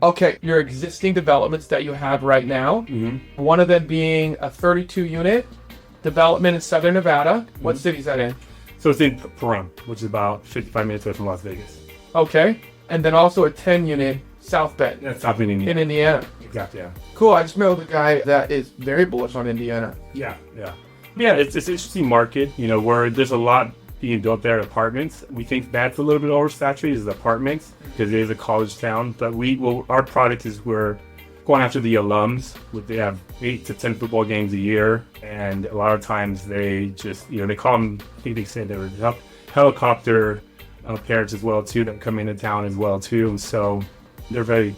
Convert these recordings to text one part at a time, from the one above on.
Okay, your existing developments that you have right now, one of them being a 32 unit development in Southern Nevada. What city is that in? So it's in Pahrump, which is about 55 minutes away from Las Vegas. Okay. And then also a 10 unit South Bend That's up in Indiana. in Indiana. Exactly, yeah. Cool. I just know the guy that is very bullish on Indiana. Yeah. It's an interesting market, where there's a lot being built there, apartments. We think that's a little bit oversaturated is apartments because it is a college town. But our product is we're going after the alums. They have 8 to 10 football games a year, and a lot of times they just, they call them. I think they said they were helicopter parents as well too that come into town as well too. So they're very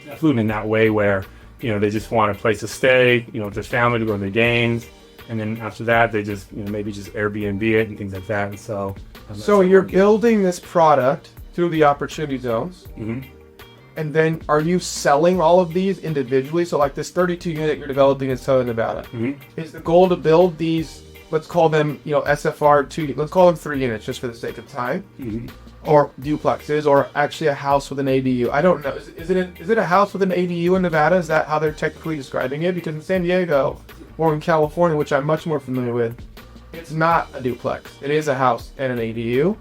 affluent in that way where they just want a place to stay, with their family to go to their games. And then after that, they just, maybe just Airbnb it and things like that. And so you're building this product through the opportunity zones. And then are you selling all of these individually? So like this 32 unit you're developing in Southern Nevada, is the goal to build these, let's call them, SFR2, let's call them 3 units just for the sake of time, or duplexes, or actually a house with an ADU? I don't know. Is it a house with an ADU in Nevada? Is that how they're technically describing it? Because in San Diego, or in California, which I'm much more familiar with, it's not a duplex. It is a house and an ADU.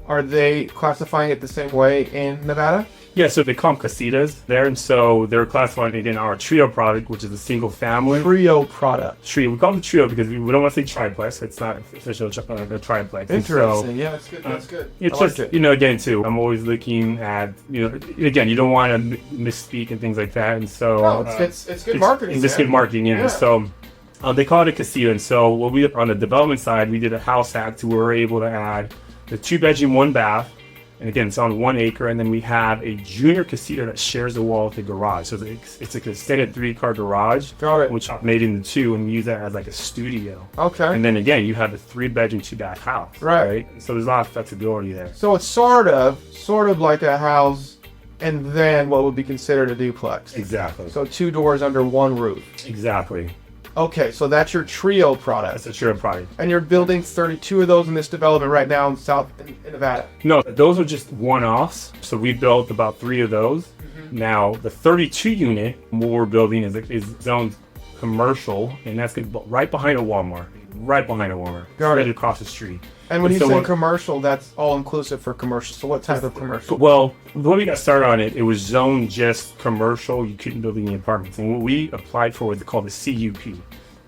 Are they classifying it the same way in Nevada? Yeah, so they call them casitas there, and so they're classifying it in our trio product, which is a single family. Trio product. Trio. We call it trio because we don't want to say triplex. It's not official triplex. Interesting. Yeah, that's good. That's good. It's just, again, too, I'm always looking at, again, you don't want to misspeak and things like that, and so... No, it's good marketing. It's good marketing, yeah. So... they call it a casita, and so on the development side, we did a house hack to where we're able to add the 2-bedroom, 1 bath, and again, it's on 1 acre, and then we have a junior casita that shares a wall with the garage. So it's like an extended 3-car garage, which I've made into 2, and we use that as like a studio. Okay. And then again, you have a 3-bedroom, 2-bath house. Right. So there's a lot of flexibility there. So it's sort of like a house, and then what would be considered a duplex. Exactly. So 2 doors under 1 roof. Exactly. Okay, so that's your trio product. That's a trio product. And you're building 32 of those in this development right now in Nevada. No, those are just one-offs. So we built about 3 of those. Now, the 32 unit, what we're building is zoned commercial, and that's right behind a Walmart. Right across the street. And when you say commercial, that's all inclusive for commercial. So what type of commercial? Well, when we got started on it, it was zoned just commercial. You couldn't build any apartments. And what we applied for was called the CUP,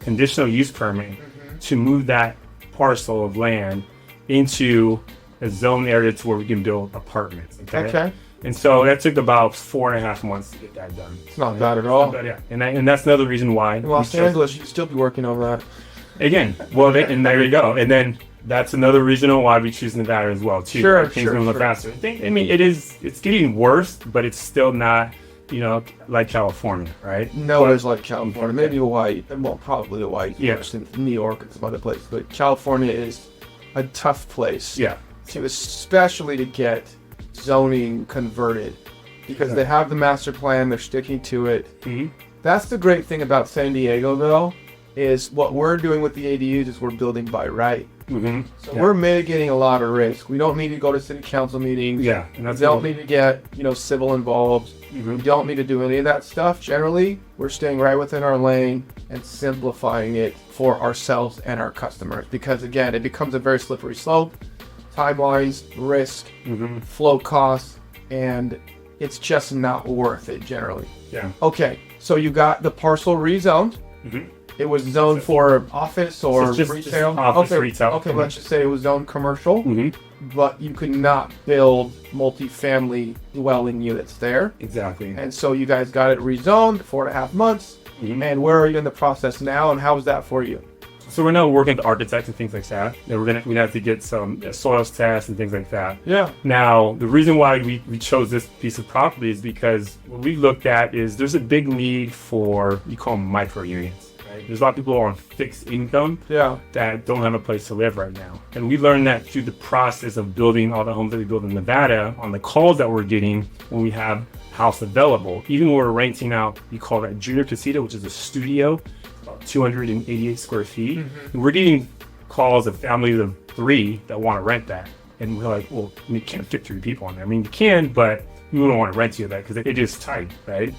conditional use permit, to move that parcel of land into a zone area to where we can build apartments. Okay. And so that took about 4.5 months to get that done. It's not bad at all. But yeah, and that's another reason why. In Los Angeles, you'd still be working on that. Again, and there you go. And then that's another reason why we choose Nevada as well, too. Sure. Faster. I mean, it's getting worse, but it's still not, like California, right? No, it is like California. Maybe Hawaii. Well, probably Hawaii. Yeah. In New York and some other places. But California is a tough place. Yeah. Especially to get zoning converted. Because they have the master plan, they're sticking to it. That's the great thing about San Diego, though, is what we're doing with the ADUs is we're building by right. So we're mitigating a lot of risk. We don't need to go to city council meetings. Yeah. We don't need to get, civil involved. We don't need to do any of that stuff. Generally, we're staying right within our lane and simplifying it for ourselves and our customers. Because again, it becomes a very slippery slope. Timelines, risk, flow costs, and it's just not worth it generally. Yeah. Okay, so you got the parcel rezoned. It was zoned for office or retail? Just office, retail. Okay, let's just say it was zoned commercial, but you could not build multifamily dwelling units there. Exactly. And so you guys got it rezoned, 4.5 months. And where are you in the process now, and how is that for you? So we're now working with architects and things like that. And we're gonna have to get some soils tests and things like that. Yeah. Now, the reason why we chose this piece of property is because what we looked at is there's a big need for, you call them micro units. There's a lot of people on fixed income that don't have a place to live right now. And we learned that through the process of building all the homes that we build in Nevada, on the calls that we're getting when we have house available. Even when we're renting out, you call that junior casita, which is a studio, about 288 square feet. And we're getting calls of families of 3 that want to rent that. And we're like, well, we can't fit 3 people on there. I mean, you can, but we wouldn't want to rent you that because it is tight, right?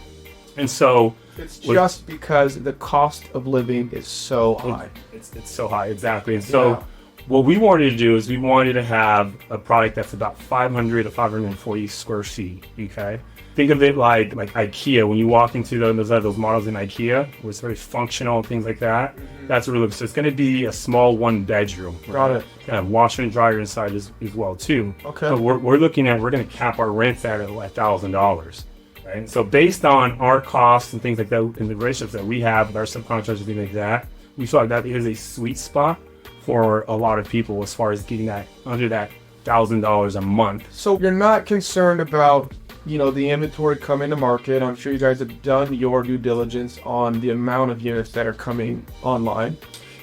And so it's just because the cost of living is so high. It's so high, exactly. And so what we wanted to do is we wanted to have a product that's about 500 to 540 square feet, okay? Think of it like IKEA. When you walk into those models in IKEA, where it's very functional and things like that, that's what it looks. So it's going to be a small 1-bedroom. Right? Got it. Kind of washer and dryer inside as well too. Okay. So we're looking at, we're going to cap our rents at $1,000. Right? So based on our costs and things like that, and the relationships that we have with our subcontractors and things like that, we feel like that is a sweet spot for a lot of people as far as getting that under that $1,000 a month. So you're not concerned about, the inventory coming to market. I'm sure you guys have done your due diligence on the amount of units that are coming online.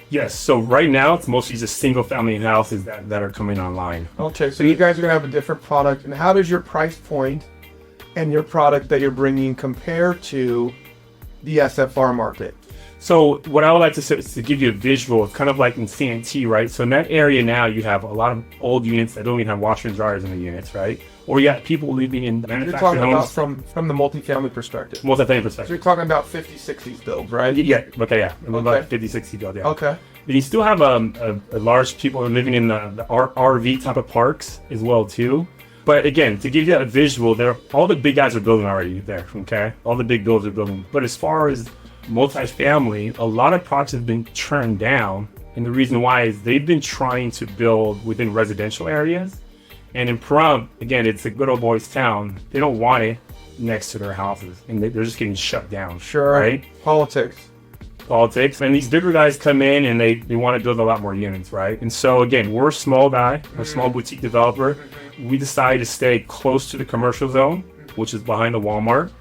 Yes. So right now it's mostly just single family houses that are coming online. Okay. So you guys are going to have a different product. And how does your price point and your product that you're bringing compare to the SFR market? So what I would like to say is to give you a visual. It's kind of like in CNT, right? So in that area now, you have a lot of old units that don't even have washer and dryers in the units, right? Or you got people living in manufactured You're talking homes. about from the multifamily perspective. Multifamily So perspective. you're talking about 50s, 60s builds, right? Yeah. Okay. Yeah. About Okay. 50, 60 build. Yeah. Okay. But you still have a large people living in the RV type of parks as well too. But again, to give you that visual, all the big guys are building already there. Okay, all the big builders are building. But as far as multifamily, a lot of projects have been turned down, and the reason why is they've been trying to build within residential areas. And in Pahrump, again, it's a good old boys town. They don't want it next to their houses, and they're just getting shut down. Sure. Right? Politics. And these bigger guys come in and they want to build a lot more units, right? And so again, we're a small guy, a small boutique developer. We decided to stay close to the commercial zone, which is behind the Walmart,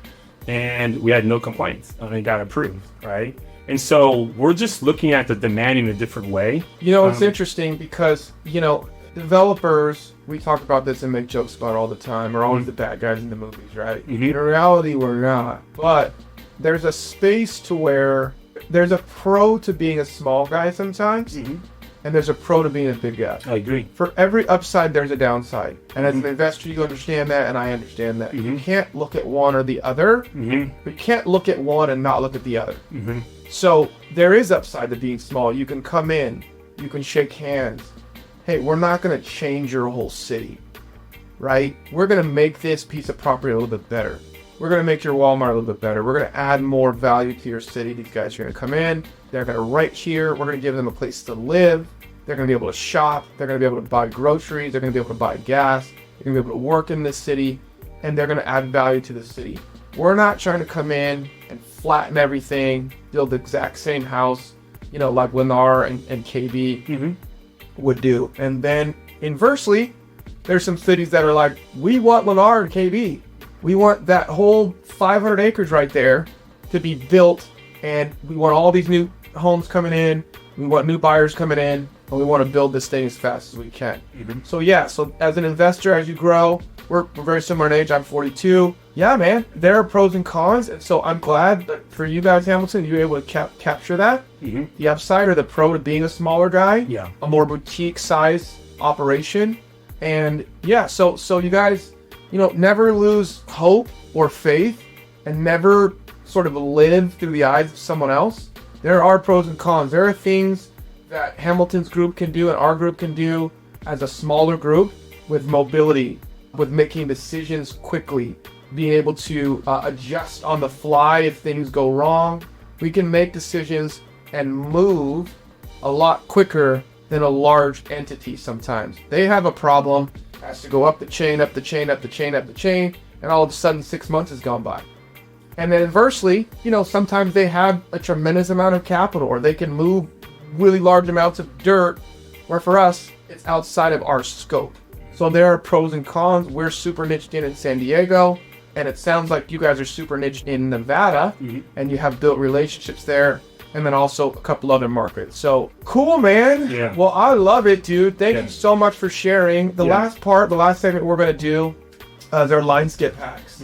and we had no complaints. It got approved, right? And so we're just looking at the demand in a different way. It's interesting because, developers, we talk about this and make jokes about it all the time, are always the bad guys in the movies, right? Mm-hmm. In reality, we're not. But there's a space to where there's a pro to being a small guy sometimes, and there's a pro to being a big guy. I agree. For every upside, there's a downside. And as an investor, you understand that, and I understand that. You can't look at one or the other. But you can't look at one and not look at the other. So there is upside to being small. You can come in, you can shake hands. Hey, we're not going to change your whole city, right? We're going to make this piece of property a little bit better. We're going to make your Walmart a little bit better. We're going to add more value to your city. These guys are going to come in. They're going to write here. We're going to give them a place to live. They're going to be able to shop. They're going to be able to buy groceries. They're going to be able to buy gas. They're going to be able to work in this city. And they're going to add value to the city. We're not trying to come in and flatten everything, build the exact same house, like Lennar and KB would do. And then inversely, there's some cities that are like, we want Lennar and KB. We want that whole 500 acres right there to be built, and we want all these new homes coming in. We want new buyers coming in, and we want to build this thing as fast as we can. So as an investor, as you grow, we're very similar in age. I'm 42. Yeah, man, there are pros and cons, and so I'm glad that for you guys, Hamilton, you were able to capture that. The upside or the pro to being a smaller guy, a more boutique size operation, and so you guys, never lose hope or faith, and never sort of live through the eyes of someone else. There are pros and cons. There are things that Hamilton's group can do and our group can do as a smaller group with mobility, with making decisions quickly, being able to adjust on the fly if things go wrong. We can make decisions and move a lot quicker than a large entity sometimes. They have a problem, has to go up the chain, up the chain, up the chain, up the chain, and all of a sudden 6 months has gone by. And then inversely, sometimes they have a tremendous amount of capital, or they can move really large amounts of dirt, where for us, it's outside of our scope. So there are pros and cons. We're super niched in San Diego, and it sounds like you guys are super niched in Nevada, and you have built relationships there, and then also a couple other markets. So cool, man. Yeah. Well, I love it, dude. Thank you so much for sharing. The last segment we're going to do is our line skip hacks.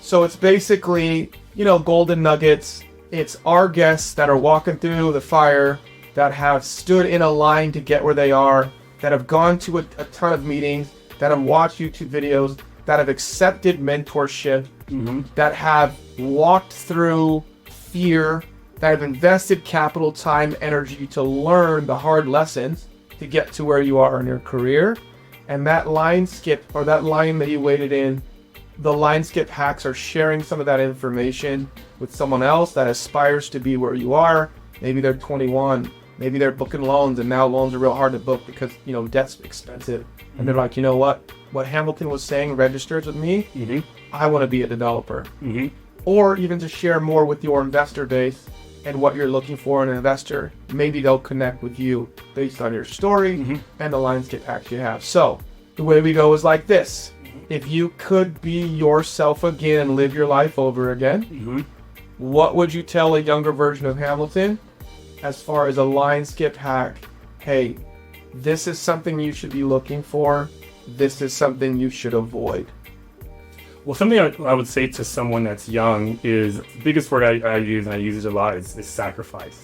So it's basically, golden nuggets. It's our guests that are walking through the fire, that have stood in a line to get where they are, that have gone to a ton of meetings, that have watched YouTube videos, that have accepted mentorship, that have walked through fear, that have invested capital, time, energy to learn the hard lessons to get to where you are in your career. And that line skip, or that line that you waited in, the line skip hacks are sharing some of that information with someone else that aspires to be where you are. Maybe they're 21, maybe they're booking loans, and now loans are real hard to book because, you know, debt's expensive. And they're like, you know what Hamilton was saying registers with me. I want to be a developer. Or even to share more with your investor base and what you're looking for in an investor. Maybe they'll connect with you based on your story and the line skip hacks you have. So the way we go is like this. If you could be yourself again and live your life over again, what would you tell a younger version of Hamilton as far as a line skip hack? Hey, this is something you should be looking for. This is something you should avoid. Well, something I would say to someone that's young is the biggest word I use, and I use it a lot, is sacrifice.